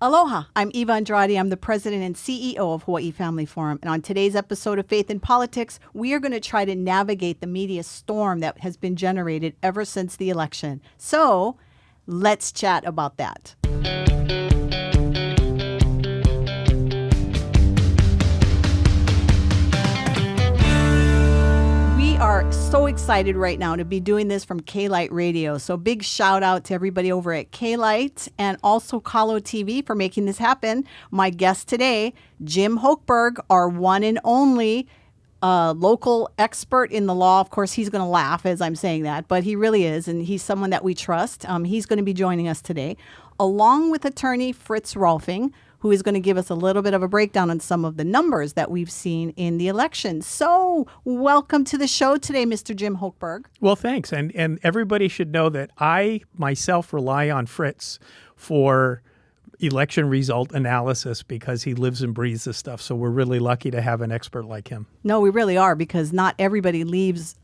Aloha, I'm Eva Andrade. I'm the president and CEO of Hawaii Family Forum. And on today's episode of Faith in Politics, we are going to try to navigate the media storm that has been generated ever since the election. So let's chat about that. We are so excited right now to be doing this from K-Lite Radio. So big shout out to everybody over at K-Lite and also KALO TV for making this happen. My guest today, Jim Hochberg, our one and only local expert in the law. Of course, he's going to laugh as I'm saying that, but he really is, and he's someone that we trust. He's going to be joining us today, along with attorney Fritz Rolfing, who is going to give us a little bit of a breakdown on some of the numbers that we've seen in the election. So welcome to the show today, Mr. Jim Hochberg. Well, thanks. And everybody should know that I myself rely on Fritz for election result analysis because he lives and breathes this stuff. So we're really lucky to have an expert like him. No, we really are, because not everybody lives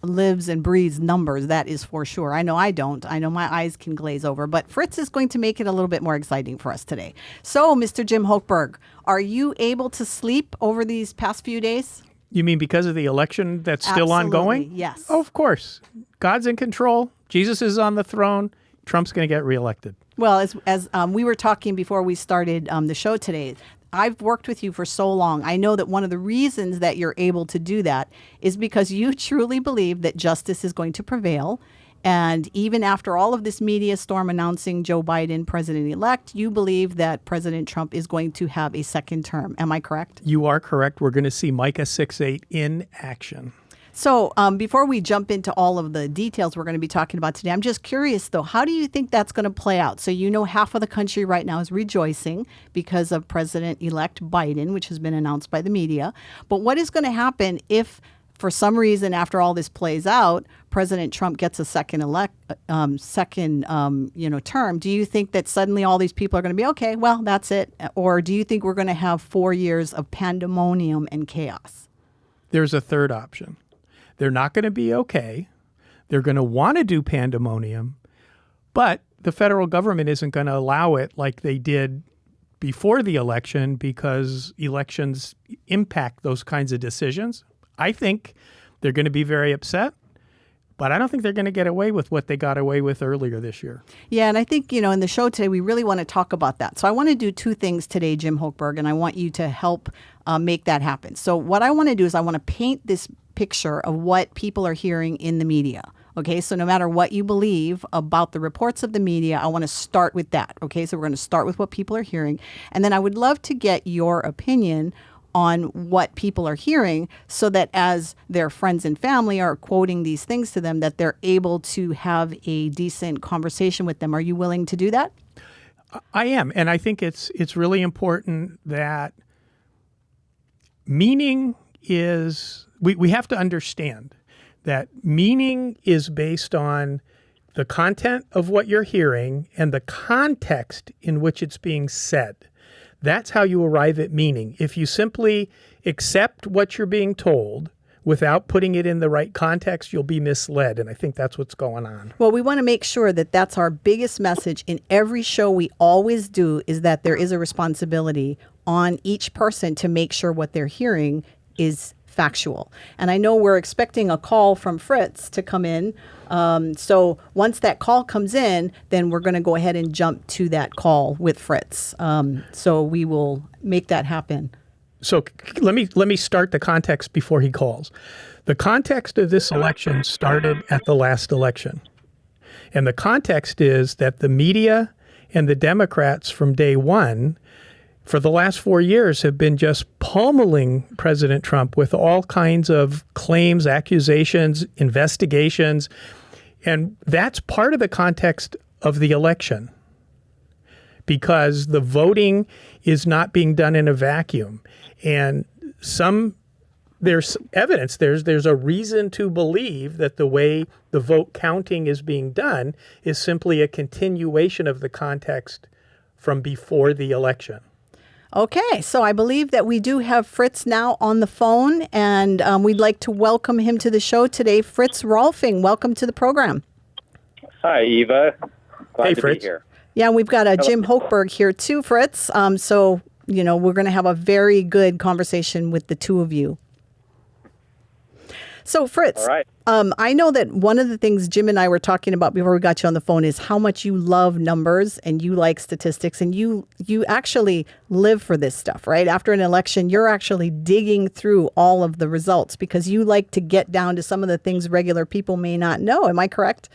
and breathes numbers. That is for sure. I know I don't. I know my eyes can glaze over, but Fritz is going to make it a little bit more exciting for us today. So, Mr. Jim Hochberg, are you able to sleep over these past few days? You mean because of the election that's still ongoing? Yes. Oh, of course. God's in control. Jesus is on the throne. Trump's going to get reelected. Well, as we were talking before we started the show today, I've worked with you for so long. I know that one of the reasons that you're able to do that is because you truly believe that justice is going to prevail. And even after all of this media storm announcing Joe Biden president-elect, you believe that President Trump is going to have a second term. Am I correct? You are correct. We're going to see Micah 6:8 in action. So before we jump into all of the details we're going to be talking about today, I'm just curious, though, how do you think that's going to play out? So you know half of the country right now is rejoicing because of President-elect Biden, which has been announced by the media. But what is going to happen if, for some reason, after all this plays out, President Trump gets a second term? Do you think that suddenly all these people are going to be, okay, well, that's it? Or do you think we're going to have 4 years of pandemonium and chaos? There's a third option. They're not going to be okay. They're going to want to do pandemonium, but the federal government isn't going to allow it like they did before the election because elections impact those kinds of decisions. I think they're going to be very upset, but I don't think they're going to get away with what they got away with earlier this year. Yeah, and I think, in the show today, we really want to talk about that. So I want to do two things today, Jim Hochberg, and I want you to help make that happen. So what I want to do is I want to paint this picture of what people are hearing in the media. Okay, so no matter what you believe about the reports of the media, I want to start with that. Okay, so we're going to start with what people are hearing. And then I would love to get your opinion on what people are hearing so that as their friends and family are quoting these things to them, that they're able to have a decent conversation with them. Are you willing to do that? I am. And I think it's really important that meaning is... We have to understand that meaning is based on the content of what you're hearing and the context in which it's being said. That's how you arrive at meaning. If you simply accept what you're being told without putting it in the right context, you'll be misled. And I think that's what's going on. Well, we want to make sure that that's our biggest message in every show we always do, is that there is a responsibility on each person to make sure what they're hearing is factual. And I know we're expecting a call from Fritz to come in. So once that call comes in, then we're going to go ahead and jump to that call with Fritz. So we will make that happen. So let me start the context before he calls. The context of this election started at the last election. And the context is that the media and the Democrats from day one for the last 4 years have been just pummeling President Trump with all kinds of claims, accusations, investigations. And that's part of the context of the election, because the voting is not being done in a vacuum. And there's evidence, there's a reason to believe that the way the vote counting is being done is simply a continuation of the context from before the election. Okay, so I believe that we do have Fritz now on the phone, and we'd like to welcome him to the show today. Fritz Rolfing, welcome to the program. Hi, Eva. Glad Hey, to Fritz. be here. Yeah, and we've got Jim Hochberg here too, Fritz. So, we're going to have a very good conversation with the two of you. So, Fritz, All right. I know that one of the things Jim and I were talking about before we got you on the phone is how much you love numbers and you like statistics, and you actually live for this stuff, right? After an election, you're actually digging through all of the results because you like to get down to some of the things regular people may not know. Am I correct?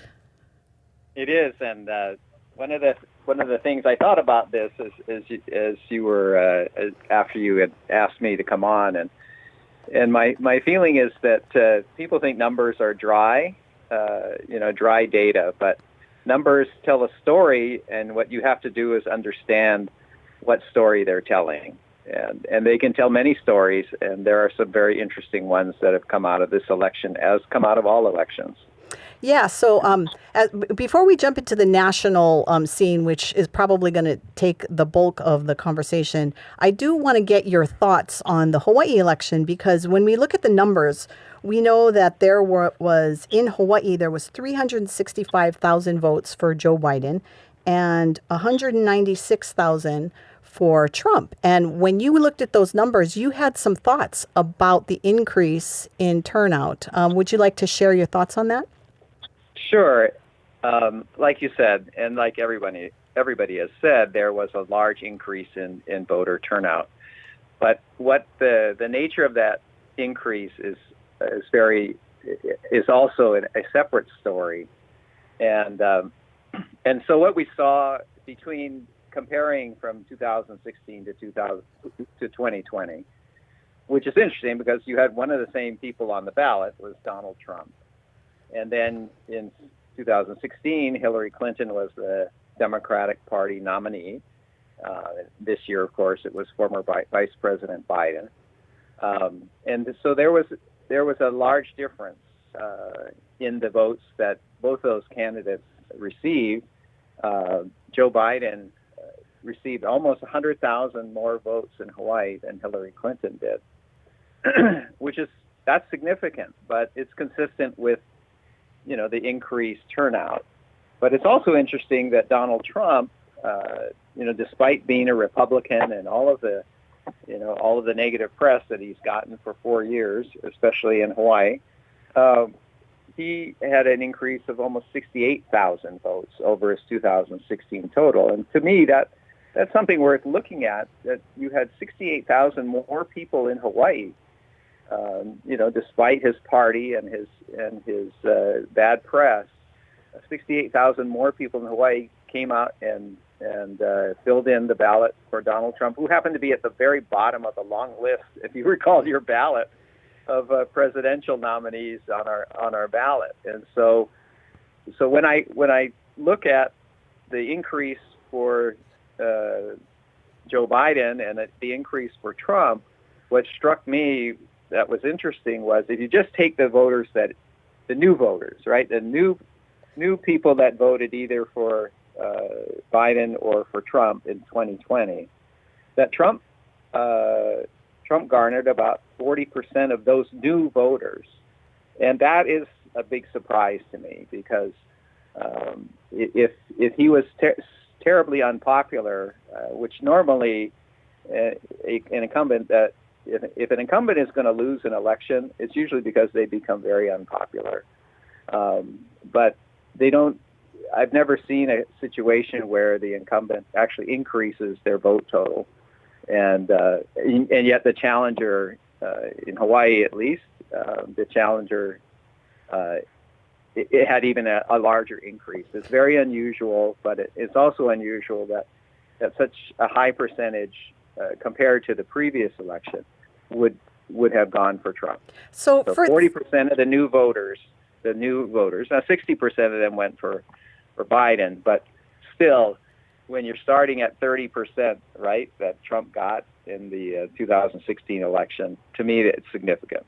It is, and one of the things I thought about this as you were after you had asked me to come on, and my feeling is that people think numbers are dry, dry data, but numbers tell a story, and what you have to do is understand what story they're telling, and they can tell many stories, and there are some very interesting ones that have come out of this election, as come out of all elections. Yeah, so before we jump into the national scene, which is probably going to take the bulk of the conversation, I do want to get your thoughts on the Hawaii election, because when we look at the numbers, we know that there was in Hawaii, there was 365,000 votes for Joe Biden and 196,000 for Trump. And when you looked at those numbers, you had some thoughts about the increase in turnout. Would you like to share your thoughts on that? Sure. Like you said, and like everybody has said, there was a large increase in voter turnout. But what the nature of that increase is also a separate story. And so what we saw between comparing from 2016 to 2020, which is interesting because you had one of the same people on the ballot was Donald Trump. And then in 2016, Hillary Clinton was the Democratic Party nominee. This year, of course, it was former Vice President Biden. And so there was a large difference in the votes that both those candidates received. Joe Biden received almost 100,000 more votes in Hawaii than Hillary Clinton did, that's significant, but it's consistent with the increased turnout. But it's also interesting that Donald Trump, despite being a Republican and all of the negative press that he's gotten for 4 years, especially in Hawaii, he had an increase of almost 68,000 votes over his 2016 total. And to me, that's something worth looking at, that you had 68,000 more people in Hawaii, despite his party and his bad press. 68,000 more people in Hawaii came out and filled in the ballot for Donald Trump, who happened to be at the very bottom of the long list, if you recall your ballot, of presidential nominees on our ballot. And so when I look at the increase for Joe Biden and the increase for Trump, what struck me that was interesting was if you just take the voters the new voters, right, the new people that voted either for Biden or for Trump in 2020, that Trump garnered about 40% of those new voters, and that is a big surprise to me because if he was terribly unpopular, which normally an incumbent that if an incumbent is going to lose an election, it's usually because they become very unpopular. But they don't. I've never seen a situation where the incumbent actually increases their vote total, and yet the challenger in Hawaii, at least, the challenger, it had even a larger increase. It's very unusual, but it's also unusual that such a high percentage compared to the previous election would have gone for Trump. So 40% of the new voters, now 60% of them went for Biden, but still, when you're starting at 30%, right, that Trump got in the 2016 election, to me, it's significant.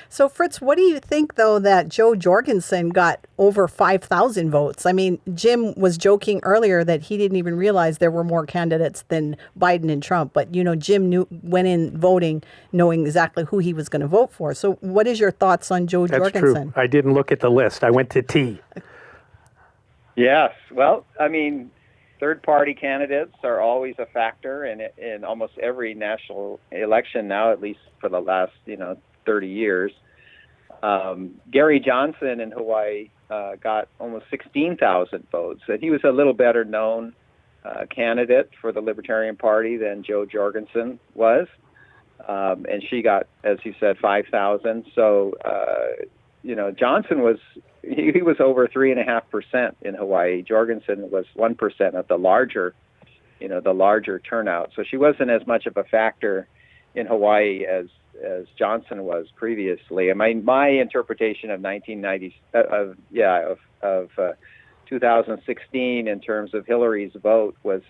So, Fritz, what do you think, though, that Joe Jorgensen got over 5,000 votes? I mean, Jim was joking earlier that he didn't even realize there were more candidates than Biden and Trump. But, Jim went in voting knowing exactly who he was going to vote for. So what is your thoughts on Joe Jorgensen? That's true. I didn't look at the list. I went to T. Yes. Well, I mean, third-party candidates are always a factor in almost every national election now, at least for the last 30 years. Gary Johnson in Hawaii got almost 16,000 votes, and he was a little better known candidate for the Libertarian Party than Joe Jorgensen was, and she got, as you said, 5,000. So Johnson was over 3.5% in Hawaii. Jorgensen was 1% of the larger turnout. So she wasn't as much of a factor in Hawaii as Johnson was previously. And my interpretation of 2016 in terms of Hillary's vote was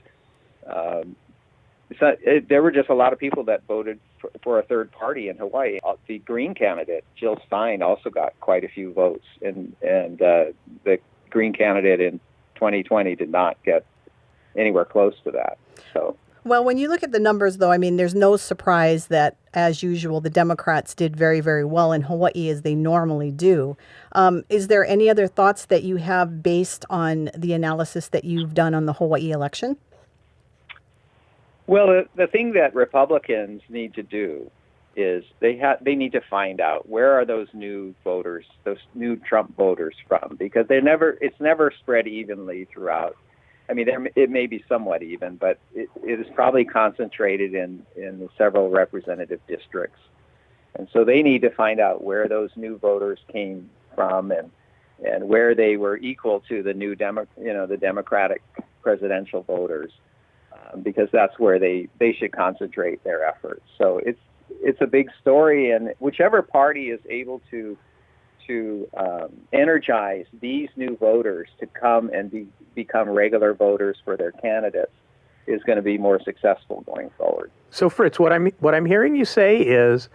there were just a lot of people that voted for a third party in Hawaii. The Green candidate, Jill Stein, also got quite a few votes, and the Green candidate in 2020 did not get anywhere close to that. So. Well, when you look at the numbers, though, I mean, there's no surprise that, as usual, the Democrats did very, very well in Hawaii, as they normally do. Is there any other thoughts that you have based on the analysis that you've done on the Hawaii election? Well, the thing that Republicans need to do is they need to find out where are those new voters, those new Trump voters from, because it's never spread evenly throughout. I mean, it may be somewhat even, but it is probably concentrated in several representative districts. And so they need to find out where those new voters came from and where they were equal to the new the Democratic presidential voters, because that's where they should concentrate their efforts. So it's a big story, and whichever party is able to energize these new voters to come and become regular voters for their candidates is going to be more successful going forward. So, Fritz, what I'm hearing you say is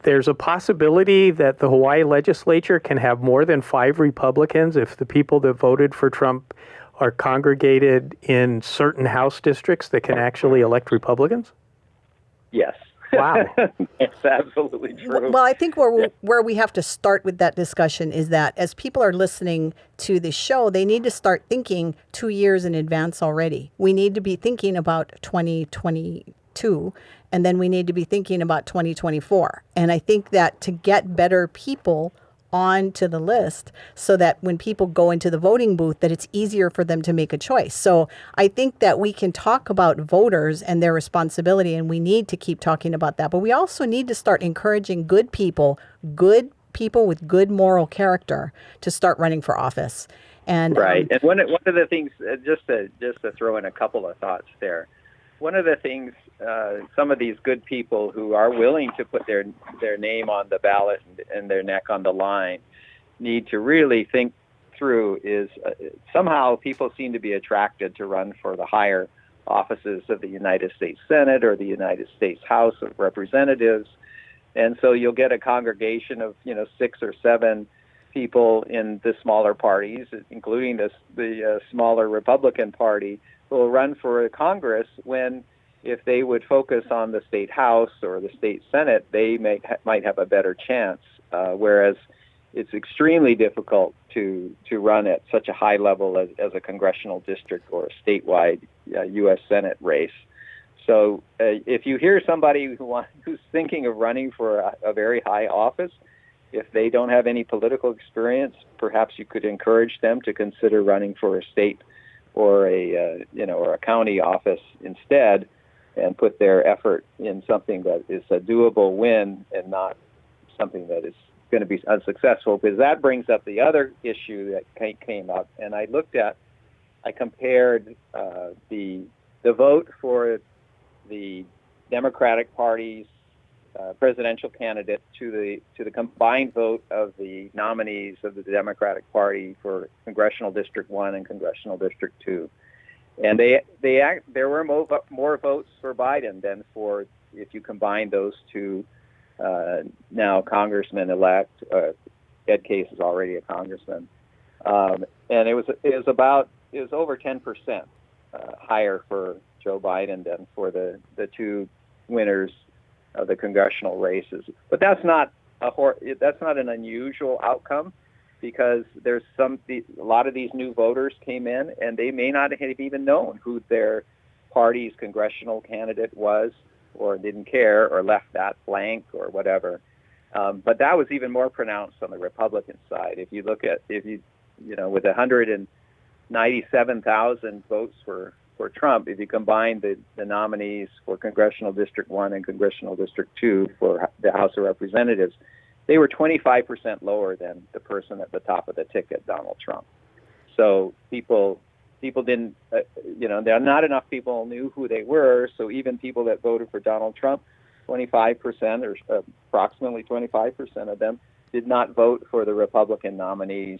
there's a possibility that the Hawaii legislature can have more than 5 Republicans if the people that voted for Trump are congregated in certain House districts that can actually elect Republicans? Yes. Wow. It's absolutely true. Well, I think where we have to start with that discussion is that as people are listening to the show, they need to start thinking 2 years in advance already. We need to be thinking about 2022, and then we need to be thinking about 2024. And I think that to get better people onto the list so that when people go into the voting booth, that it's easier for them to make a choice. So I think that we can talk about voters and their responsibility, and we need to keep talking about that. But we also need to start encouraging good people with good moral character to start running for office. And right. And one of the things, just to throw in a couple of thoughts there, one of the things some of these good people who are willing to put their name on the ballot and their neck on the line need to really think through is somehow people seem to be attracted to run for the higher offices of the United States Senate or the United States House of Representatives. And so you'll get a congregation of 6 or 7 people in the smaller parties, including the smaller Republican Party, who will run for Congress when, if they would focus on the state House or the state Senate, they might have a better chance, whereas it's extremely difficult to run at such a high level as a congressional district or a statewide U.S. Senate race. So if you hear somebody who's thinking of running for a very high office, if they don't have any political experience, perhaps you could encourage them to consider running for a state or a county office instead, and put their effort in something that is a doable win and not something that is going to be unsuccessful, because that brings up the other issue that came up. And I compared the vote for the Democratic Party's presidential candidate to the combined vote of the nominees of the Democratic Party for Congressional District 1 and Congressional District 2. And there were more votes for Biden than for, if you combine those two now congressman-elect. Ed Case is already a congressman, and it was over 10% higher for Joe Biden than for the two winners of the congressional races. But that's not an unusual outcome, because a lot of these new voters came in, and they may not have even known who their party's congressional candidate was, or didn't care, or left that blank, or whatever. But that was even more pronounced on the Republican side. If you look at, with 197,000 votes for Trump, if you combine the nominees for Congressional District 1 and Congressional District 2 for the House of Representatives, they were 25% lower than the person at the top of the ticket, Donald Trump. So people didn't, there are not enough people knew who they were. So even people that voted for Donald Trump, 25% or approximately 25% of them did not vote for the Republican nominees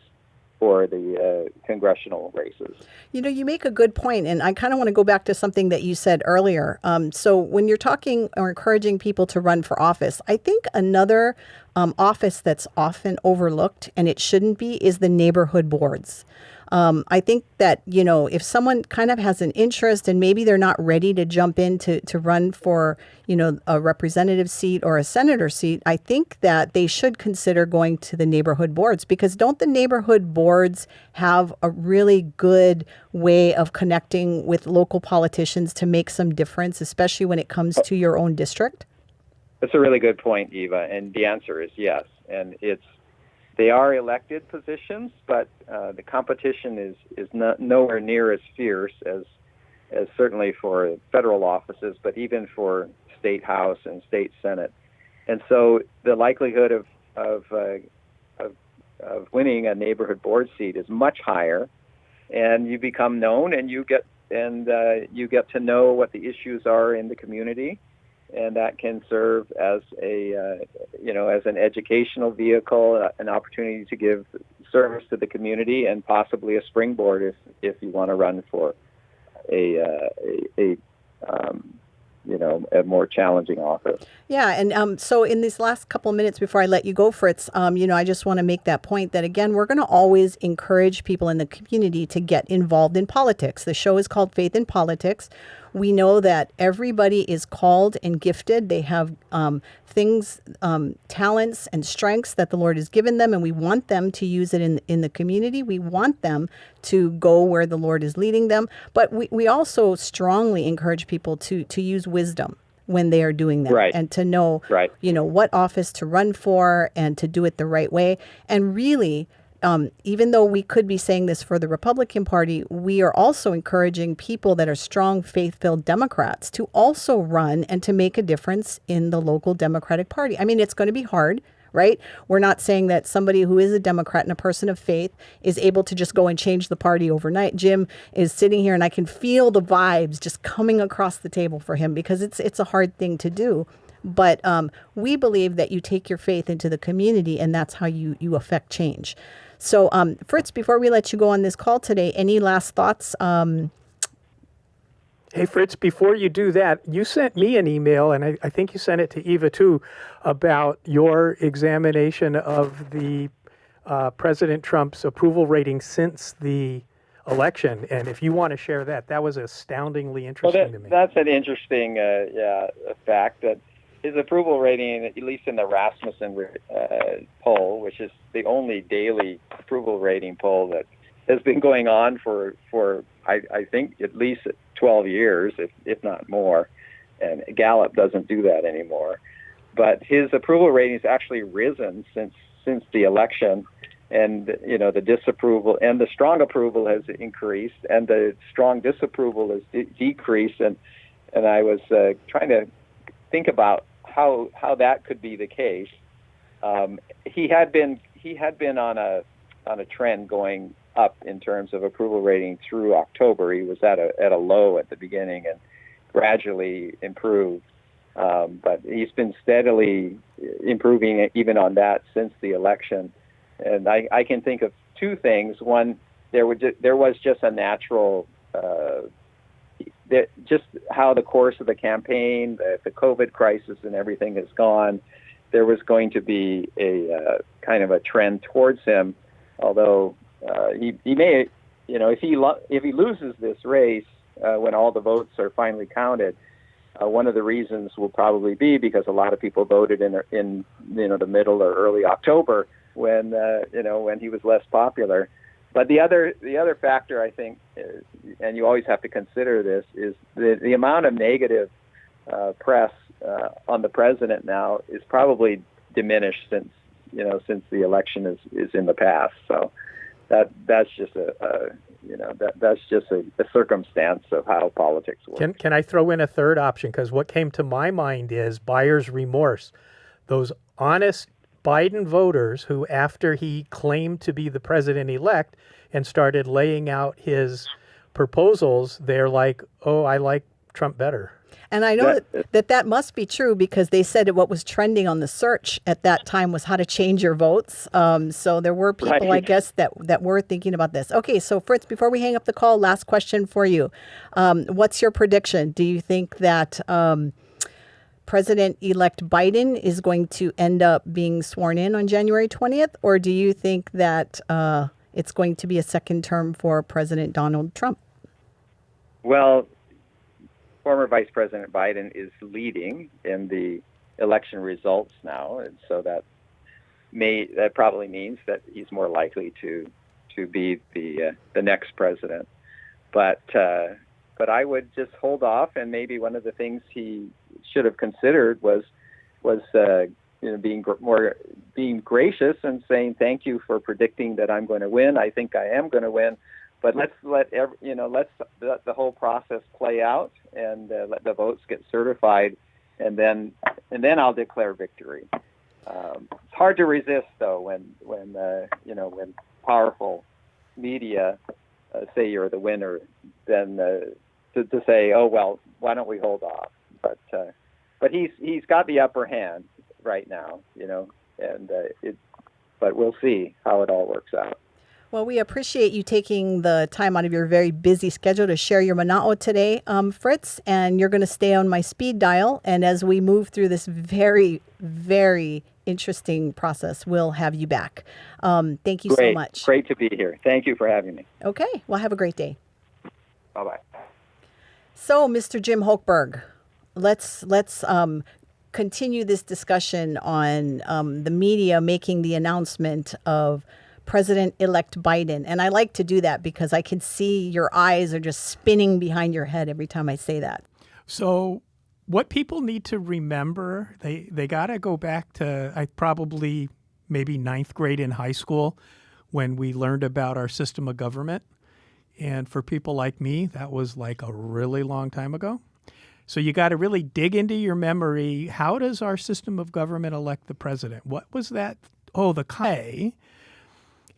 for the congressional races. You make a good point, and I kind of want to go back to something that you said earlier. So when you're talking or encouraging people to run for office, I think another office that's often overlooked, and it shouldn't be, is the neighborhood boards. I think that, if someone kind of has an interest and maybe they're not ready to jump in to run for, a representative seat or a senator seat, I think that they should consider going to the neighborhood boards, because don't the neighborhood boards have a really good way of connecting with local politicians to make some difference, especially when it comes to your own district? That's a really good point, Eva, and the answer is yes. And they are elected positions, but the competition is nowhere near as fierce as certainly for federal offices, but even for state house and state senate. And so the likelihood of winning a neighborhood board seat is much higher, and you become known, and you get to know what the issues are in the community. And that can serve as as an educational vehicle, an opportunity to give service to the community, and possibly a springboard if you want to run for a more challenging office. Yeah, and so in these last couple of minutes before I let you go, Fritz, I just want to make that point that, again, we're going to always encourage people in the community to get involved in politics. The show is called Faith in Politics. We know that everybody is called and gifted. They have things, talents and strengths that the Lord has given them, and we want them to use it in the community. We want them to go where the Lord is leading them. But we also strongly encourage people to use wisdom when they are doing that, right, and to know, right, what office to run for and to do it the right way. And really, even though we could be saying this for the Republican Party, we are also encouraging people that are strong, faith-filled Democrats to also run and to make a difference in the local Democratic Party. I mean, it's going to be hard, right? We're not saying that somebody who is a Democrat and a person of faith is able to just go and change the party overnight. Jim is sitting here, and I can feel the vibes just coming across the table for him, because it's a hard thing to do. But we believe that you take your faith into the community, and that's how you affect change. So, Fritz, before we let you go on this call today, any last thoughts? Hey, Fritz, before you do that, you sent me an email, and I think you sent it to Eva too, about your examination of the President Trump's approval rating since the election. And if you want to share that was astoundingly interesting to me. That's an interesting fact, that his approval rating, at least in the Rasmussen poll, which is the only daily approval rating poll that has been going on for I think at least 12 years, if not more, and Gallup doesn't do that anymore. But his approval rating has actually risen since the election, and the disapproval and the strong approval has increased, and the strong disapproval has decreased. And I was trying to think about how that could be the case. He had been on a trend going up in terms of approval rating through October. He was at a low at the beginning and gradually improved. But he's been steadily improving even on that since the election. And I can think of two things. One, there was just a natural, just how the course of the campaign, the COVID crisis and everything has gone, there was going to be a kind of a trend towards him. Although he may, if he loses this race when all the votes are finally counted, one of the reasons will probably be because a lot of people voted in the middle or early October. when when he was less popular. But the other factor, I think, and you always have to consider this, is the amount of negative press on the president now is probably diminished since the election is in the past. So that's just a circumstance of how politics works. Can I throw in a third option? Because what came to my mind is buyer's remorse. Those honest Biden voters who, after he claimed to be the president-elect and started laying out his proposals, they're like, oh, I like Trump better. And I know that must be true, because they said what was trending on the search at that time was how to change your votes. So there were people, Right. I guess, that were thinking about this. Okay, so Fritz, before we hang up the call, last question for you. What's your prediction? Do you think that President-elect Biden is going to end up being sworn in on January 20th? Or do you think that it's going to be a second term for President Donald Trump? Well, former Vice President Biden is leading in the election results now, and so that probably means that he's more likely to be the next president. But I would just hold off, and maybe one of the things he should have considered was being gracious and saying thank you for predicting that I'm going to win. I think I am going to win. But let's let the whole process play out, and let the votes get certified, and then I'll declare victory. It's hard to resist, though, when powerful media say you're the winner, then to say, oh well, why don't we hold off? But he's got the upper hand right now, but we'll see how it all works out. Well, we appreciate you taking the time out of your very busy schedule to share your mana'o today, Fritz, and you're going to stay on my speed dial. And as we move through this very, very interesting process, we'll have you back. Thank you so much. Great to be here. Thank you for having me. Okay. Well, have a great day. Bye-bye. So, Mr. Jim Hochberg, let's continue this discussion on the media making the announcement of President-elect Biden. And I like to do that because I can see your eyes are just spinning behind your head every time I say that. So what people need to remember, they got to go back to probably maybe ninth grade in high school when we learned about our system of government. And for people like me, that was like a really long time ago. So you got to really dig into your memory. How does our system of government elect the president? What was that? Oh, the K.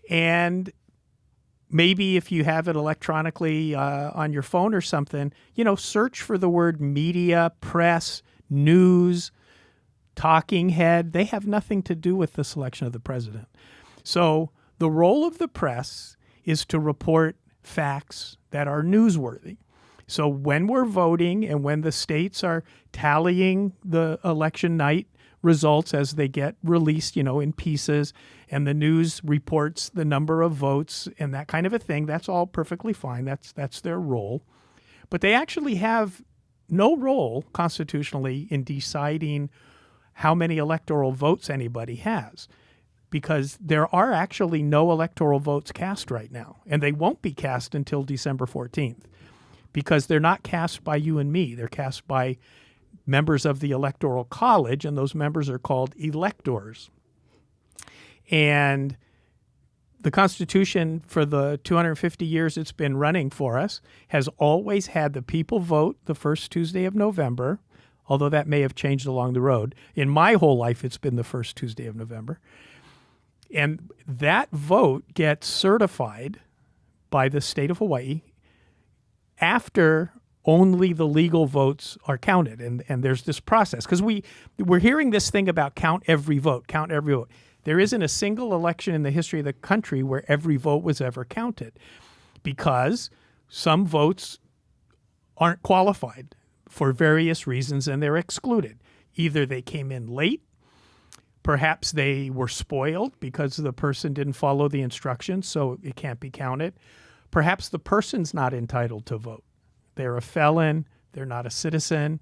And maybe if you have it electronically on your phone or something, search for the word media, press, news, talking head. They have nothing to do with the selection of the president. So the role of the press is to report facts that are newsworthy. So when we're voting and when the states are tallying the election night results as they get released, in pieces, and the news reports the number of votes and that kind of a thing, that's all perfectly fine. That's their role. But they actually have no role constitutionally in deciding how many electoral votes anybody has, because there are actually no electoral votes cast right now, and they won't be cast until December 14th, because they're not cast by you and me. They're cast by members of the Electoral College, and those members are called electors. And the Constitution, for the 250 years it's been running for us, has always had the people vote the first Tuesday of November, although that may have changed along the road. In my whole life, it's been the first Tuesday of November. And that vote gets certified by the state of Hawaii after only the legal votes are counted. And there's this process. Because we're hearing this thing about count every vote, count every vote. There isn't a single election in the history of the country where every vote was ever counted, because some votes aren't qualified for various reasons and they're excluded. Either they came in late, perhaps they were spoiled because the person didn't follow the instructions, so it can't be counted. Perhaps the person's not entitled to vote. They're a felon, they're not a citizen,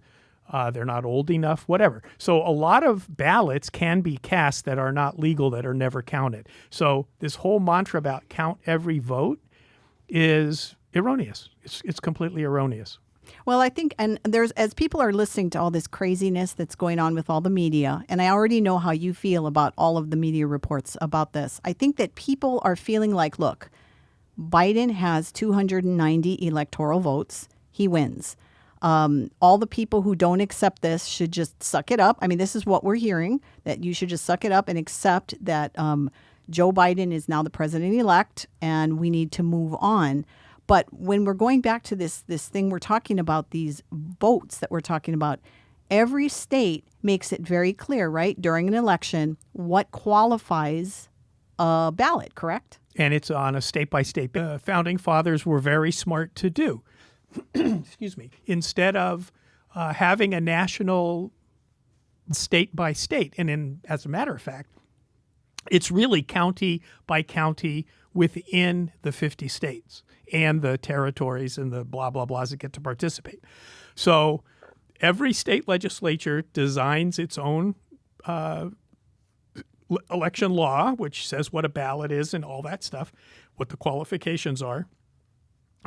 they're not old enough, whatever. So a lot of ballots can be cast that are not legal, that are never counted. So this whole mantra about count every vote is erroneous. It's completely erroneous. Well, I think, and there's, as people are listening to all this craziness that's going on with all the media, and I already know how you feel about all of the media reports about this, I think that people are feeling like, look, Biden has 290 electoral votes. He wins. All the people who don't accept this should just suck it up. I mean, this is what we're hearing, that you should just suck it up and accept that Joe Biden is now the president-elect and we need to move on. But when we're going back to this thing we're talking about, these votes that we're talking about, every state makes it very clear, right, during an election, what qualifies a ballot, correct? And it's on a state-by-state. Founding fathers were very smart to do. Excuse me. Instead of having a national state-by-state, and as a matter of fact, it's really county by county within the 50 states and the territories and the blah, blah, blahs that get to participate. So every state legislature designs its own election law, which says what a ballot is and all that stuff, what the qualifications are.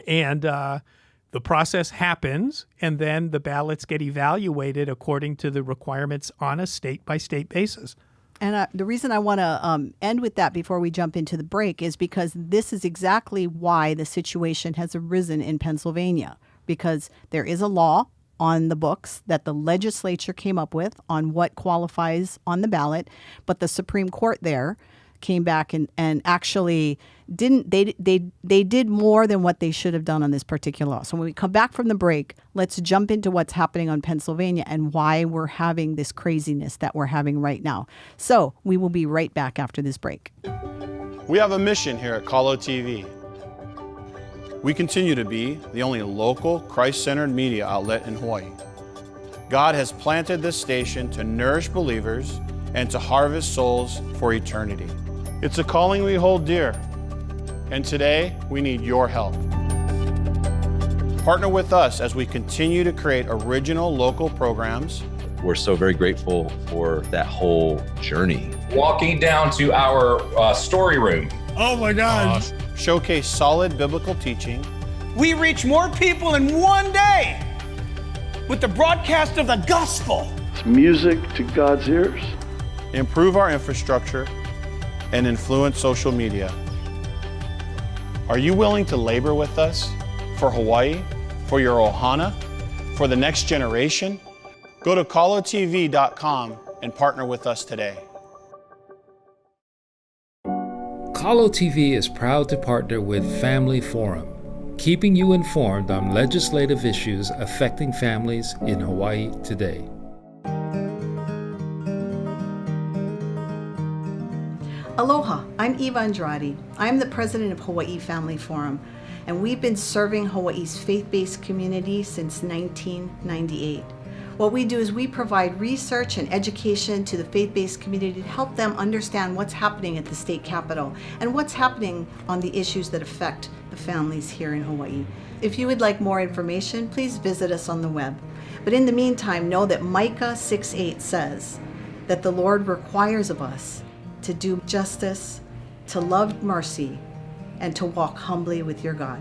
And the process happens, and then the ballots get evaluated according to the requirements on a state-by-state basis. And the reason I want to end with that before we jump into the break is because this is exactly why the situation has arisen in Pennsylvania, because there is a law on the books that the legislature came up with on what qualifies on the ballot, but the Supreme Court there came back and actually they did more than what they should have done on this particular law. So when we come back from the break, let's jump into what's happening on Pennsylvania and why we're having this craziness that we're having right now. So we will be right back after this break. We have a mission here at KALO TV. We continue to be the only local Christ-centered media outlet in Hawaii. God has planted this station to nourish believers and to harvest souls for eternity. It's a calling we hold dear, and today we need your help. Partner with us as we continue to create original local programs. We're so very grateful for that whole journey. Walking down to our story room. Oh my God. Showcase solid biblical teaching. We reach more people in one day with the broadcast of the gospel. It's music to God's ears. Improve our infrastructure and influence social media. Are you willing to labor with us for Hawaii, for your ohana, for the next generation? Go to kalotv.com and partner with us today. KALO TV is proud to partner with Family Forum, keeping you informed on legislative issues affecting families in Hawaii today. Aloha, I'm Eva Andrade. I'm the president of Hawaii Family Forum, and we've been serving Hawaii's faith-based community since 1998. What we do is we provide research and education to the faith-based community to help them understand what's happening at the state capitol and what's happening on the issues that affect the families here in Hawaii. If you would like more information, please visit us on the web. But in the meantime, know that Micah 6:8 says that the Lord requires of us to do justice, to love mercy, and to walk humbly with your God.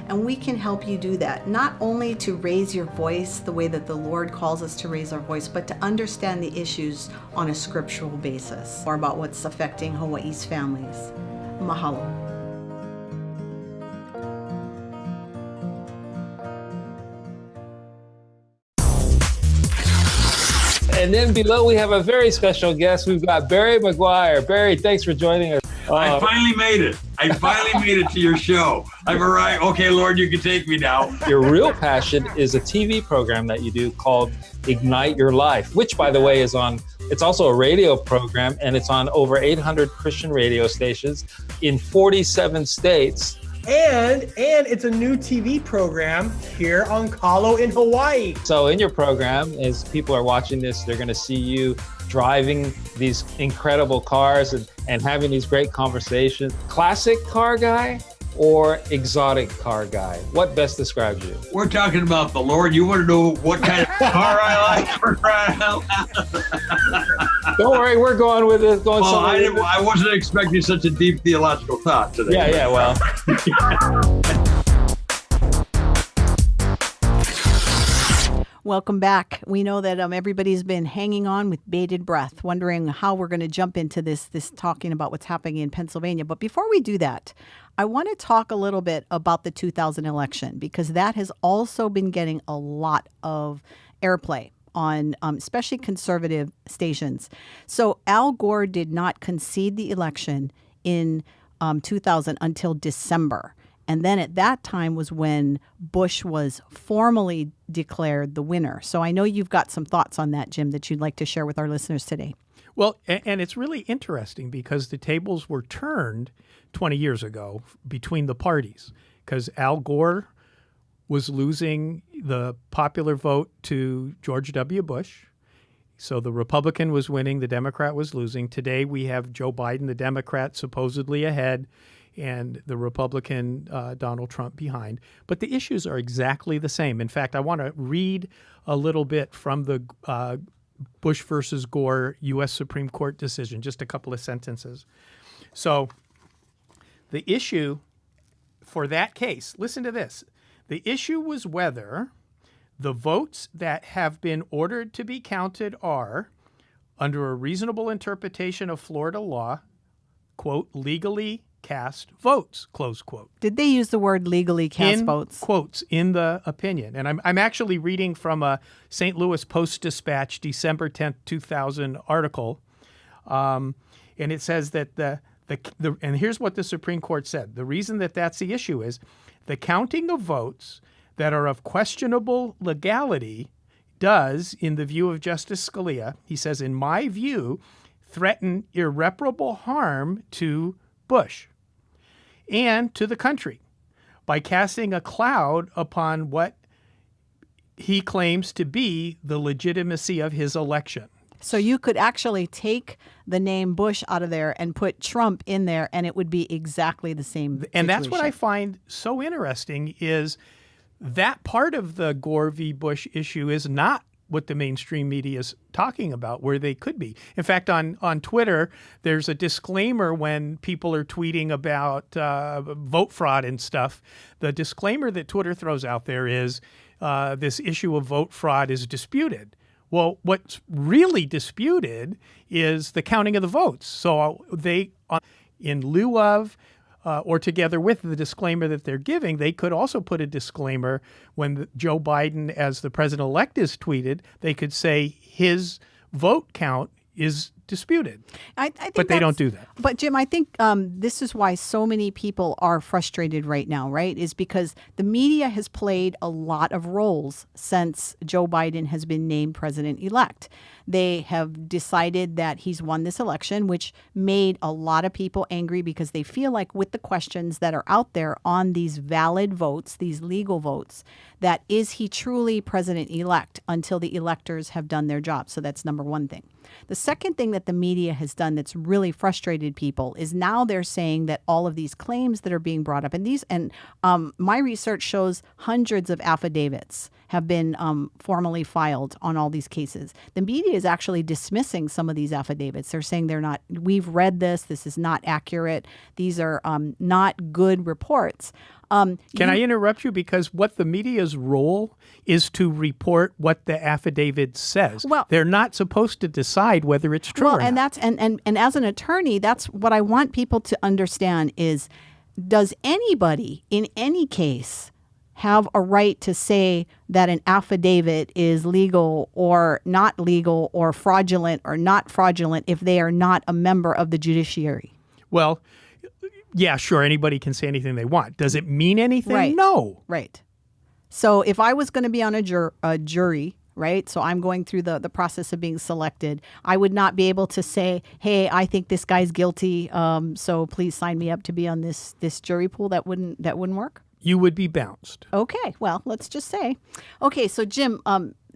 And we can help you do that, not only to raise your voice the way that the Lord calls us to raise our voice, but to understand the issues on a scriptural basis, or about what's affecting Hawaii's families. Mahalo. And then below we have a very special guest. We've got Barry Mcguire. Barry, thanks for joining us. I finally made it. I finally made it to your show. I've arrived. Okay, Lord, you can take me now. Your real passion is a TV program that you do called Ignite Your Life, which, by the way, it's also a radio program, and it's on over 800 Christian radio stations in 47 states. And it's a new TV program here on KALO in Hawaii. So in your program, as people are watching this, they're going to see you driving these incredible cars and having these great conversations. Classic car guy? or exotic car guy? What best describes you? We're talking about the Lord. You want to know what kind of car I like for crying out loud? Don't worry, we're going with it. Going Well, somewhere with it. I wasn't expecting such a deep theological thought today. Yeah, well. Welcome back. We know that everybody's been hanging on with bated breath, wondering how we're going to jump into this talking about what's happening in Pennsylvania. But before we do that, I want to talk a little bit about the 2000 election, because that has also been getting a lot of airplay on especially conservative stations. So Al Gore did not concede the election in 2000 until December. And then at that time was when Bush was formally declared the winner. So I know you've got some thoughts on that, Jim, that you'd like to share with our listeners today. Well, and it's really interesting because the tables were turned 20 years ago between the parties, because Al Gore was losing the popular vote to George W. Bush. So the Republican was winning, the Democrat was losing. Today we have Joe Biden, the Democrat, supposedly ahead, and the Republican Donald Trump behind. But the issues are exactly the same. In fact, I want to read a little bit from the Bush versus Gore U.S. Supreme Court decision, just a couple of sentences. So the issue for that case, listen to this. The issue was whether the votes that have been ordered to be counted are, under a reasonable interpretation of Florida law, quote, legally cast votes, close quote. Did they use the word legally cast votes? Quotes in the opinion. And I'm actually reading from a St. Louis Post-Dispatch December 10th, 2000 article. And it says that and here's what the Supreme Court said. The reason that that's the issue is the counting of votes that are of questionable legality does, in the view of Justice Scalia, he says, in my view, threaten irreparable harm to Bush and to the country by casting a cloud upon what he claims to be the legitimacy of his election. So you could actually take the name Bush out of there and put Trump in there, and it would be exactly the same situation. And that's what I find so interesting, is that part of the Gore v. Bush issue is not what the mainstream media is talking about, where they could be. In fact, on Twitter, there's a disclaimer when people are tweeting about vote fraud and stuff. The disclaimer that Twitter throws out there is this issue of vote fraud is disputed. Well, what's really disputed is the counting of the votes. So they, in lieu of or together with the disclaimer that they're giving, they could also put a disclaimer when Joe Biden, as the president-elect, is tweeted, they could say his vote count is disputed. I think but they don't do that. But Jim, I think this is why so many people are frustrated right now, right? Is because the media has played a lot of roles since Joe Biden has been named president-elect. They have decided that he's won this election, which made a lot of people angry because they feel like with the questions that are out there on these valid votes, these legal votes, that is he truly president-elect until the electors have done their job? So that's number one thing. The second thing that the media has done that's really frustrated people is now they're saying that all of these claims that are being brought up, and my research shows hundreds of affidavits have been formally filed on all these cases. The media is actually dismissing some of these affidavits. They're saying they're not, we've read this is not accurate. These are not good reports. Can I interrupt you? Because what the media's role is to report what the affidavit says. Well, they're not supposed to decide whether it's true or and not. that's and as an attorney, that's what I want people to understand is, does anybody in any case have a right to say that an affidavit is legal or not legal or fraudulent or not fraudulent if they are not a member of the judiciary? Well, yeah, sure. Anybody can say anything they want. Does it mean anything? Right. No. Right. So if I was going to be on a jury, right, so I'm going through the process of being selected, I would not be able to say, hey, I think this guy's guilty, so please sign me up to be on this jury pool. That wouldn't work? You would be bounced. Okay. Well, let's just say. Okay. So Jim,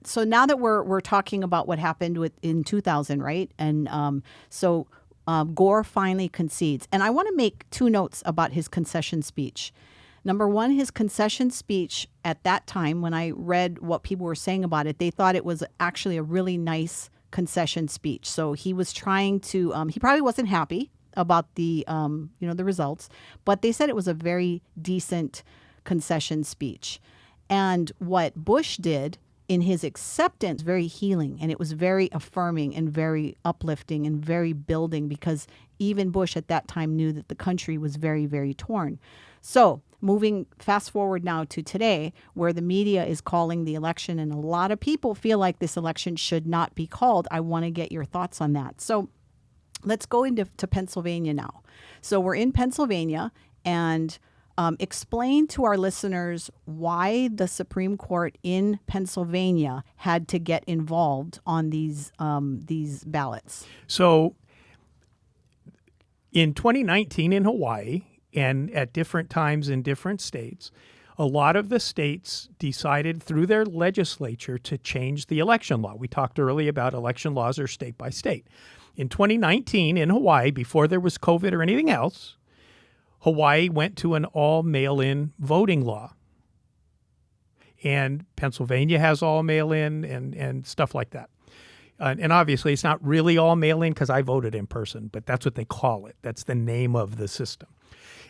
so now that we're talking about what happened in 2000, right? And so Gore finally concedes. And I want to make 2 notes about his concession speech. Number one, his concession speech at that time, when I read what people were saying about it, they thought it was actually a really nice concession speech. So he was trying to, he probably wasn't happy about the, the results, but they said it was a very decent concession speech. And what Bush did in his acceptance, very healing, and it was very affirming and very uplifting and very building, because even Bush at that time knew that the country was very, very torn. So moving fast forward now to today, where the media is calling the election, and a lot of people feel like this election should not be called. I want to get your thoughts on that. So let's go into Pennsylvania now. So we're in Pennsylvania, and explain to our listeners why the Supreme Court in Pennsylvania had to get involved on these ballots. So in 2019 in Hawaii, and at different times in different states, a lot of the states decided through their legislature to change the election law. We talked earlier about election laws are state by state. In 2019 in Hawaii, before there was COVID or anything else, Hawaii went to an all mail-in voting law. And Pennsylvania has all mail-in and stuff like that. And obviously, it's not really all mail-in because I voted in person, but that's what they call it. That's the name of the system.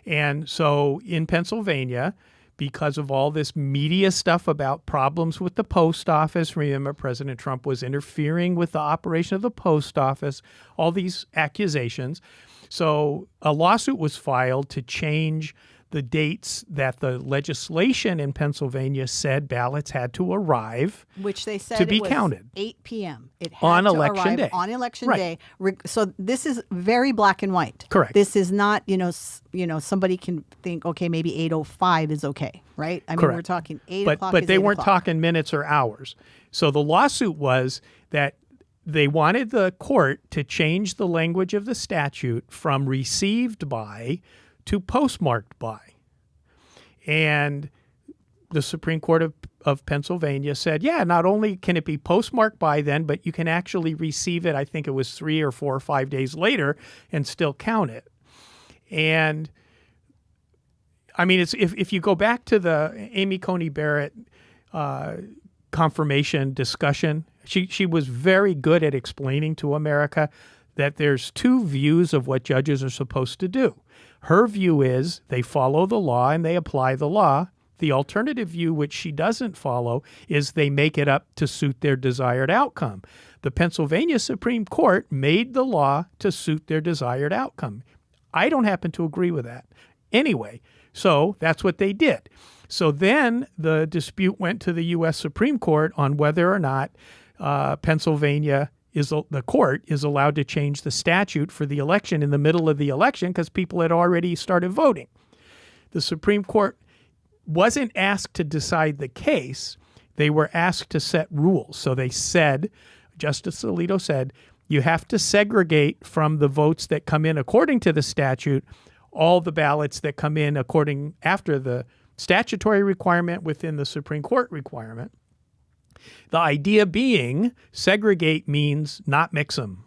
And so in Pennsylvania, because of all this media stuff about problems with the post office, remember President Trump was interfering with the operation of the post office, all these accusations. So a lawsuit was filed to change the dates that the legislation in Pennsylvania said ballots had to arrive, which they said to be it was counted 8 p.m. It had on to election arrive day. On election Right. day. So this is very black and white. Correct. This is not, somebody can think, okay, maybe 8:05 is okay, right? I mean, Correct. we're talking 8 but, o'clock. But is they 8 weren't o'clock. talking minutes or hours. So the lawsuit was that they wanted the court to change the language of the statute from received by to postmarked by. And the Supreme Court of Pennsylvania said, yeah, not only can it be postmarked by then, but you can actually receive it, I think it was 3 or 4 or 5 days later, and still count it. And I mean, it's if you go back to the Amy Coney Barrett confirmation discussion, she was very good at explaining to America that there's 2 views of what judges are supposed to do. Her view is they follow the law and they apply the law. The alternative view, which she doesn't follow, is they make it up to suit their desired outcome. The Pennsylvania Supreme Court made the law to suit their desired outcome. I don't happen to agree with that. Anyway, so that's what they did. So then the dispute went to the U.S. Supreme Court on whether or not Pennsylvania the court is allowed to change the statute for the election in the middle of the election because people had already started voting. The Supreme Court wasn't asked to decide the case. They were asked to set rules. So they said, Justice Alito said, you have to segregate from the votes that come in according to the statute all the ballots that come in according after the statutory requirement within the Supreme Court requirement. The idea being segregate means not mix them.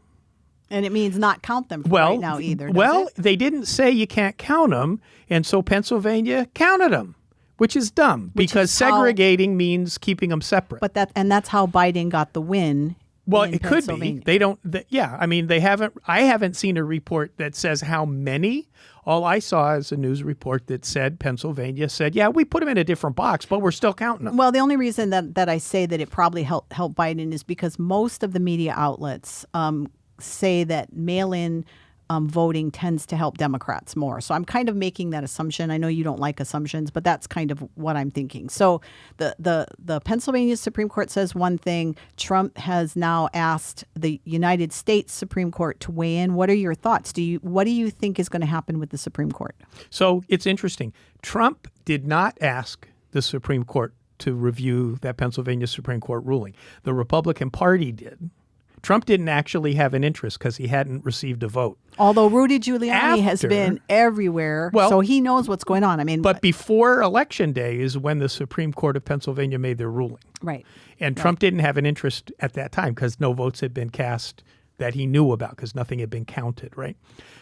And it means not count them right now either, does it? They didn't say you can't count them, and so Pennsylvania counted them, which is dumb because segregating means keeping them separate. But that's how Biden got the win. Well, it could be. They don't. I mean, they haven't. I haven't seen a report that says how many. All I saw is a news report that said Pennsylvania said, yeah, we put them in a different box, but we're still counting them. Well, the only reason that I say that it probably helped Biden is because most of the media outlets say that mail-in voting tends to help Democrats more. So I'm kind of making that assumption. I know you don't like assumptions, but that's kind of what I'm thinking. So the Pennsylvania Supreme Court says one thing. Trump has now asked the United States Supreme Court to weigh in. What are your thoughts? What do you think is going to happen with the Supreme Court? So it's interesting. Trump did not ask the Supreme Court to review that Pennsylvania Supreme Court ruling. The Republican Party did. Trump didn't actually have an interest because he hadn't received a vote. Although Rudy Giuliani has been everywhere, so he knows what's going on. I mean, but before Election Day is when the Supreme Court of Pennsylvania made their ruling. Right. And Trump didn't have an interest at that time because no votes had been cast that he knew about because nothing had been counted, right?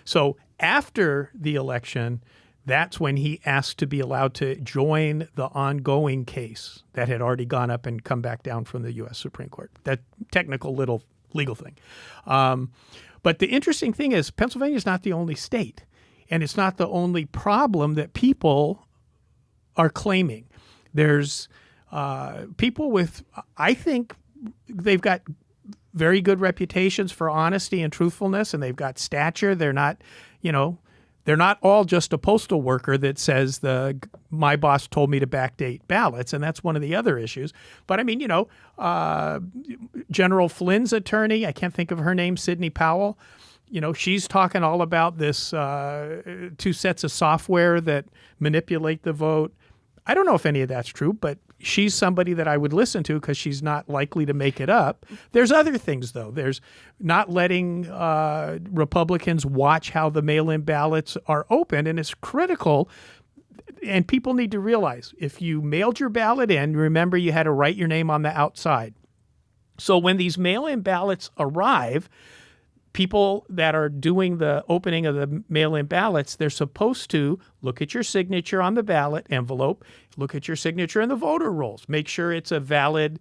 So after the election, that's when he asked to be allowed to join the ongoing case that had already gone up and come back down from the U.S. Supreme Court. That technical little legal thing. But the interesting thing is Pennsylvania is not the only state, and it's not the only problem that people are claiming. There's people with, I think they've got very good reputations for honesty and truthfulness, and they've got stature. They're not, they're not all just a postal worker that says my boss told me to backdate ballots, and that's one of the other issues. But I mean, General Flynn's attorney, I can't think of her name, Sidney Powell, she's talking all about this 2 sets of software that manipulate the vote. I don't know if any of that's true, but she's somebody that I would listen to because she's not likely to make it up. There's other things, though. There's not letting Republicans watch how the mail-in ballots are opened, and it's critical. And people need to realize if you mailed your ballot in, remember you had to write your name on the outside. So when these mail-in ballots arrive, people that are doing the opening of the mail-in ballots, they're supposed to look at your signature on the ballot envelope, look at your signature in the voter rolls, make sure it's a valid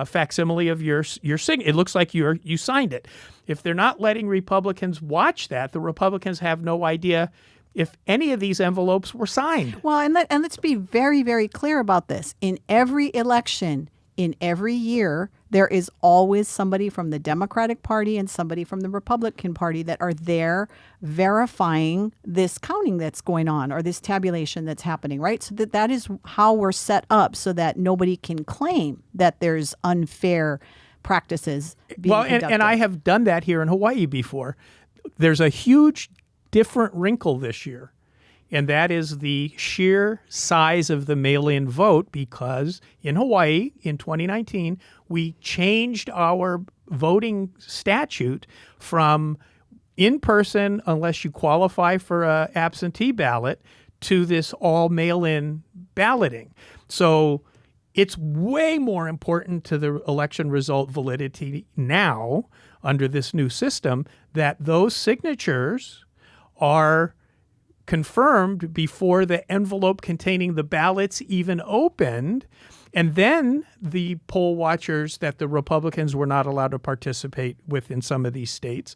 facsimile of your signature. It looks like you signed it. If they're not letting Republicans watch that, the Republicans have no idea if any of these envelopes were signed. Well, and let's be very, very clear about this. In every election, in every year, there is always somebody from the Democratic Party and somebody from the Republican Party that are there verifying this counting that's going on or this tabulation that's happening, right? So that is how we're set up so that nobody can claim that there's unfair practices being conducted. And I have done that here in Hawaii before. There's a huge different wrinkle this year, and that is the sheer size of the mail-in vote, because in Hawaii in 2019, we changed our voting statute from in-person, unless you qualify for an absentee ballot, to this all mail-in balloting. So it's way more important to the election result validity now under this new system that those signatures are confirmed before the envelope containing the ballots even opened. And then the poll watchers that the Republicans were not allowed to participate with in some of these states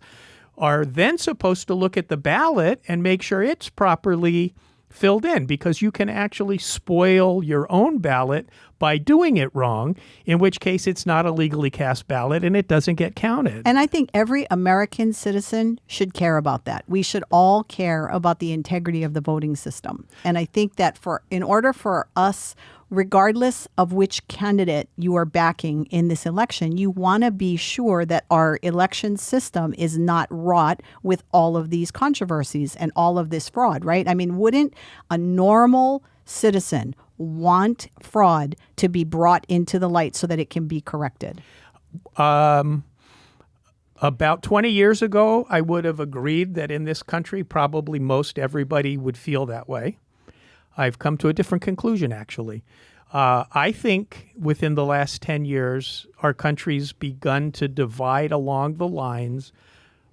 are then supposed to look at the ballot and make sure it's properly filled in, because you can actually spoil your own ballot by doing it wrong, in which case it's not a legally cast ballot and it doesn't get counted. And I think every American citizen should care about that. We should all care about the integrity of the voting system. And I think that in order for us, regardless of which candidate you are backing in this election, you want to be sure that our election system is not wrought with all of these controversies and all of this fraud, right? I mean, wouldn't a normal citizen want fraud to be brought into the light so that it can be corrected? About 20 years ago, I would have agreed that in this country, probably most everybody would feel that way. I've come to a different conclusion, actually. I think within the last 10 years, our country's begun to divide along the lines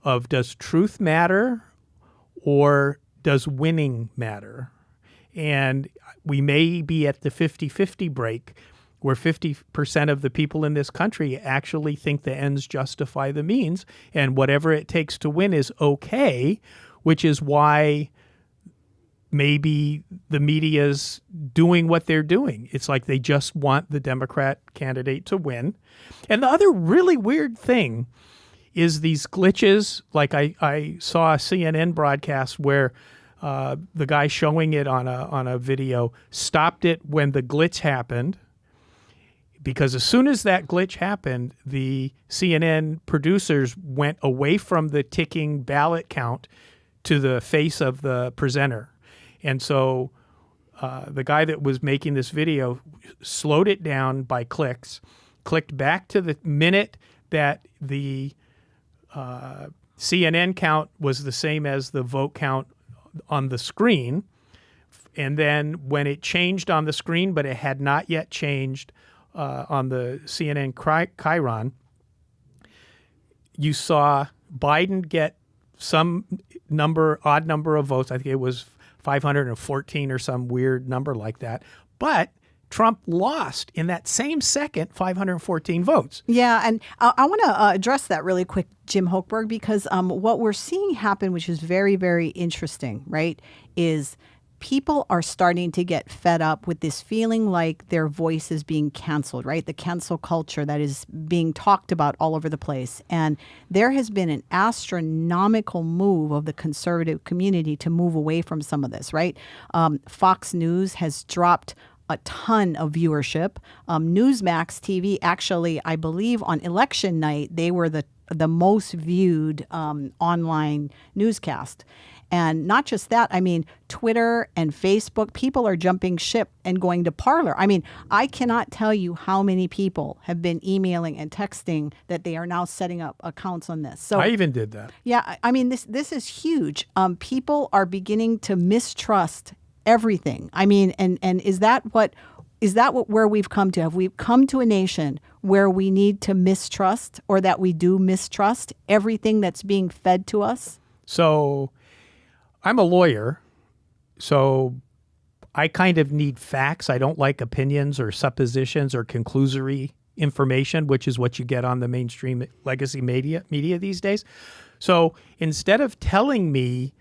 of, does truth matter or does winning matter? And we may be at the 50-50 break, where 50% of the people in this country actually think the ends justify the means, and whatever it takes to win is okay, which is why maybe the media's doing what they're doing. It's like they just want the Democrat candidate to win. And the other really weird thing is these glitches. Like I saw a CNN broadcast where the guy showing it on a video stopped it when the glitch happened, because as soon as that glitch happened, the CNN producers went away from the ticking ballot count to the face of the presenter. And so the guy that was making this video slowed it down by clicks, clicked back to the minute that the CNN count was the same as the vote count on the screen. And then when it changed on the screen, but it had not yet changed on the CNN Chyron, you saw Biden get some odd number of votes. I think it was 514 or some weird number like that. But Trump lost in that same second 514 votes. Yeah, and I want to address that really quick, Jim Hochberg, because what we're seeing happen, which is very, very interesting, right, is people are starting to get fed up with this feeling like their voice is being canceled, right? The cancel culture that is being talked about all over the place. And there has been an astronomical move of the conservative community to move away from some of this, right? Fox News has dropped a ton of viewership. Newsmax TV, actually, I believe on election night, they were the most viewed online newscast. And not just that, I mean, Twitter and Facebook, people are jumping ship and going to Parler. I mean, I cannot tell you how many people have been emailing and texting that they are now setting up accounts on this. So I even did that. Yeah, I mean, this is huge. People are beginning to mistrust everything. I mean, and is that where we've come to? Have we come to a nation where we need to mistrust, or that we do mistrust everything that's being fed to us? So I'm a lawyer, so I kind of need facts. I don't like opinions or suppositions or conclusory information, which is what you get on the mainstream legacy media these days. So instead of telling me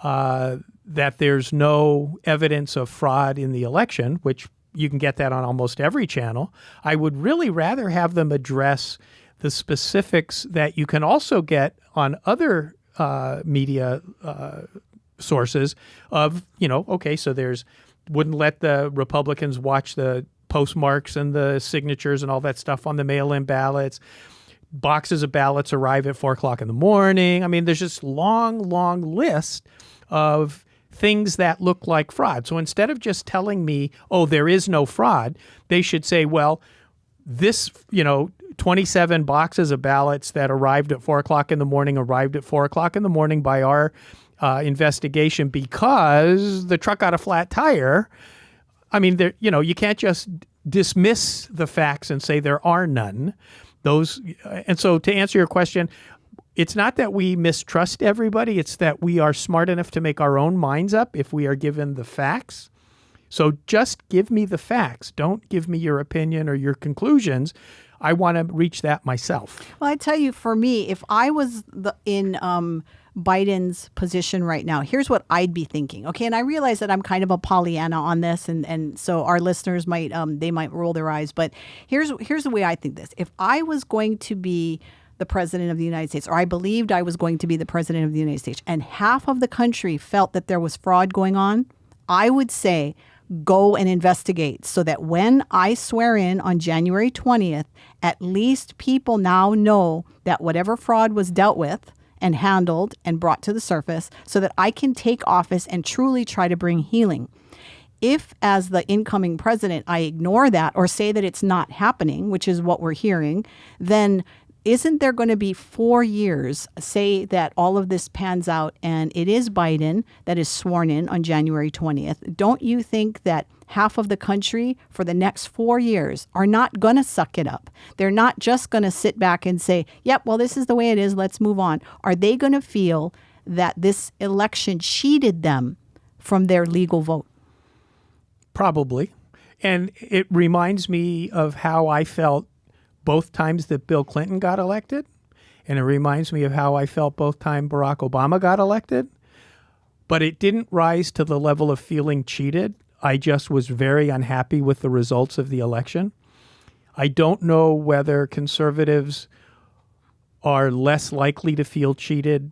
that there's no evidence of fraud in the election, which you can get that on almost every channel, I would really rather have them address the specifics that you can also get on other media sources of, okay, so wouldn't let the Republicans watch the postmarks and the signatures and all that stuff on the mail-in ballots. Boxes of ballots arrive at 4 o'clock in the morning. I mean, there's just long list of things that look like fraud. So instead of just telling me, oh, there is no fraud, they should say, well, this, 27 boxes of ballots that arrived at 4 o'clock in the morning by our investigation because the truck got a flat tire. I mean, you can't just dismiss the facts and say there are none. And so to answer your question, it's not that we mistrust everybody. It's that we are smart enough to make our own minds up if we are given the facts. So just give me the facts. Don't give me your opinion or your conclusions. I want to reach that myself. Well, I tell you, for me, if I was in Biden's position right now, here's what I'd be thinking. Okay, and I realize that I'm kind of a Pollyanna on this, and so our listeners might roll their eyes. But here's the way I think this. If I was going to be the president of the United States, or I believed I was going to be the president of the United States, and half of the country felt that there was fraud going on, I would say, go and investigate, so that when I swear in on January 20th, at least people now know that whatever fraud was dealt with and handled and brought to the surface, so that I can take office and truly try to bring healing. If, as the incoming president, I ignore that or say that it's not happening, which is what we're hearing, then isn't there going to be 4 years, say that all of this pans out and it is Biden that is sworn in on January 20th? Don't you think that half of the country for the next 4 years are not going to suck it up? They're not just going to sit back and say, yep, well, this is the way it is, let's move on. Are they going to feel that this election cheated them from their legal vote? Probably. And it reminds me of how I felt both times that Bill Clinton got elected. And it reminds me of how I felt both times Barack Obama got elected. But it didn't rise to the level of feeling cheated. I just was very unhappy with the results of the election. I don't know whether conservatives are less likely to feel cheated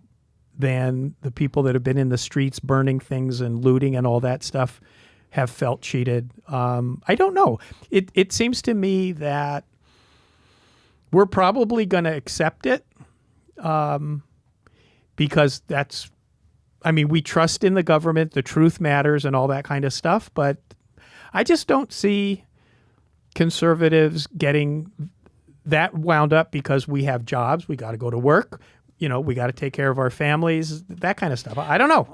than the people that have been in the streets burning things and looting and all that stuff have felt cheated. I don't know. It seems to me that we're probably going to accept it because we trust in the government, the truth matters and all that kind of stuff. But I just don't see conservatives getting that wound up because we have jobs, we got to go to work, we got to take care of our families, that kind of stuff. I don't know.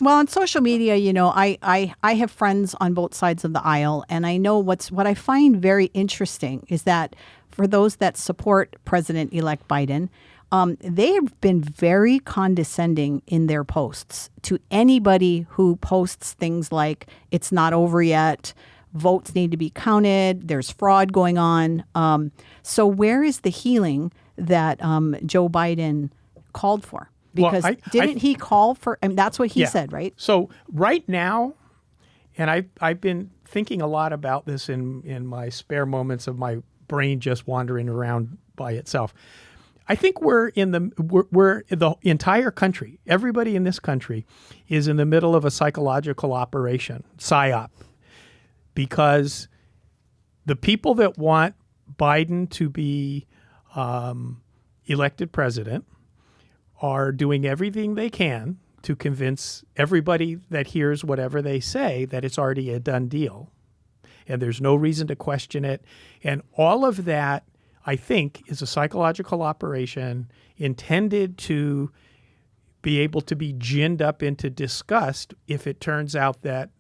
Well, on social media, I have friends on both sides of the aisle, and I know what I find very interesting is that for those that support President-elect Biden, they've been very condescending in their posts to anybody who posts things like, it's not over yet, votes need to be counted, there's fraud going on. So where is the healing that Joe Biden called for? Because didn't he call for, I mean, that's what he said, right? So right now, and I've been thinking a lot about this in my spare moments of my brain just wandering around by itself. I think we're the entire country, everybody in this country is in the middle of a psychological operation, PSYOP, because the people that want Biden to be elected president are doing everything they can to convince everybody that hears whatever they say that it's already a done deal. And there's no reason to question it. And all of that, I think, is a psychological operation intended to be able to be ginned up into disgust if it turns out that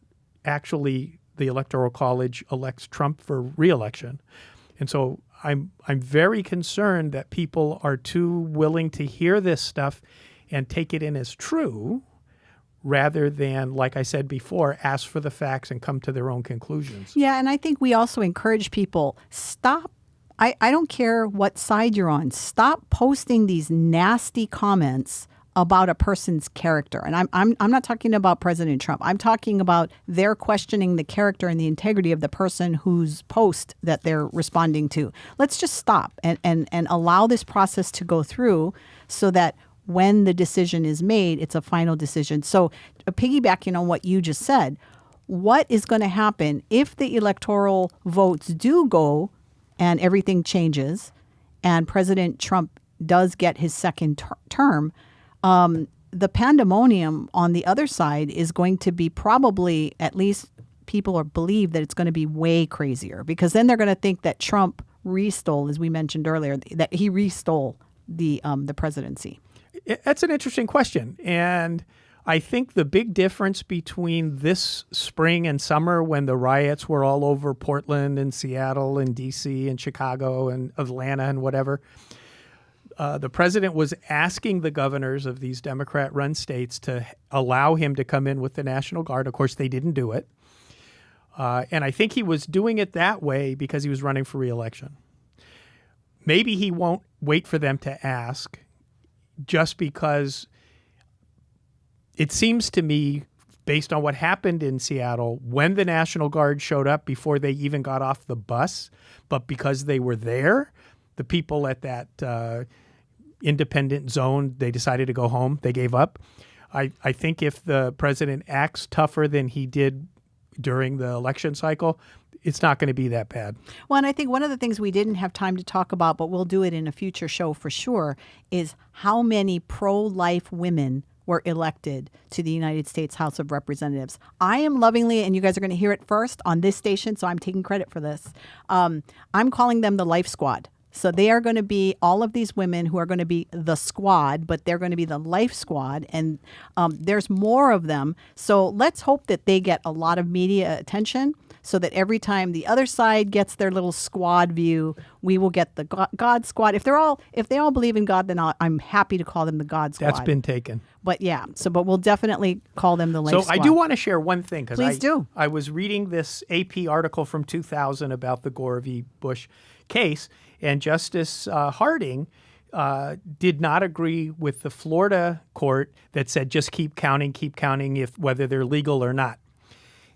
actually the Electoral College elects Trump for re-election. And so I'm very concerned that people are too willing to hear this stuff and take it in as true rather than, like I said before, ask for the facts and come to their own conclusions. Yeah, and I think we also encourage people, stop. I don't care what side you're on. Stop posting these nasty comments about a person's character. And I'm not talking about President Trump. I'm talking about they're questioning the character and the integrity of the person whose post that they're responding to. Let's just stop and allow this process to go through so that when the decision is made, it's a final decision. So piggybacking on what you just said, what is going to happen if the electoral votes do go and everything changes and President Trump does get his second term? The pandemonium on the other side is going to be probably, at least people believe that it's going to be way crazier, because then they're going to think that Trump restole, as we mentioned earlier, that he restole the presidency. That's an interesting question. And I think the big difference between this spring and summer, when the riots were all over Portland and Seattle and DC and Chicago and Atlanta and whatever, the president was asking the governors of these Democrat-run states to allow him to come in with the National Guard. Of course, they didn't do it. And I think he was doing it that way because he was running for re-election. Maybe he won't wait for them to ask, just because it seems to me, based on what happened in Seattle, when the National Guard showed up before they even got off the bus, but because they were there, the people at that independent zone, they decided to go home. They gave up. I think if the president acts tougher than he did during the election cycle, it's not going to be that bad. Well, and I think one of the things we didn't have time to talk about, but we'll do it in a future show for sure, is how many pro-life women were elected to the United States House of Representatives. I am lovingly, and you guys are going to hear it first on this station, so I'm taking credit for this. I'm calling them the Life Squad. So they are going to be all of these women who are going to be the squad, but they're going to be the Life Squad, and there's more of them. So let's hope that they get a lot of media attention, so that every time the other side gets their little squad view, we will get the God Squad. If they all believe in God, then I'm happy to call them the God Squad. That's been taken. But yeah, but we'll definitely call them the Life Squad. So I do want to share one thing, because Please do. I was reading this AP article from 2000 about the Gore v. Bush case, and Justice Harding did not agree with the Florida court that said just keep counting, whether they're legal or not.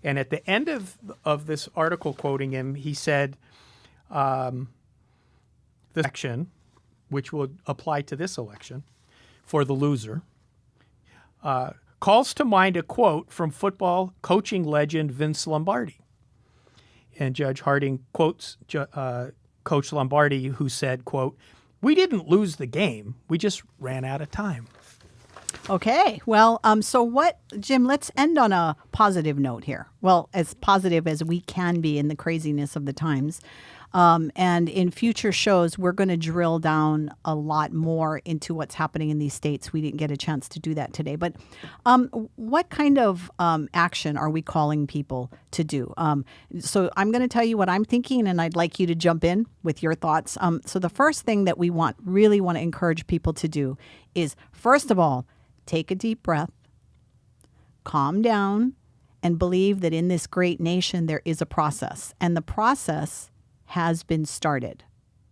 And at the end of this article, quoting him, he said, the section, which will apply to this election for the loser, calls to mind a quote from football coaching legend Vince Lombardi. And Judge Harding quotes Coach Lombardi, who said, quote, "We didn't lose the game. We just ran out of time." Okay. Well, so what, Jim, let's end on a positive note here. Well, as positive as we can be in the craziness of the times. And in future shows, we're going to drill down a lot more into what's happening in these states. We didn't get a chance to do that today. But what kind of action are we calling people to do? So I'm going to tell you what I'm thinking, and I'd like you to jump in with your thoughts. So the first thing that we really want to encourage people to do is, first of all, take a deep breath, calm down, and believe that in this great nation there is a process. And the process has been started,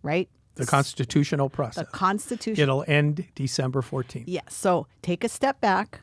right? The constitutional process. The Constitution. It'll end December 14th. Yes. So take a step back,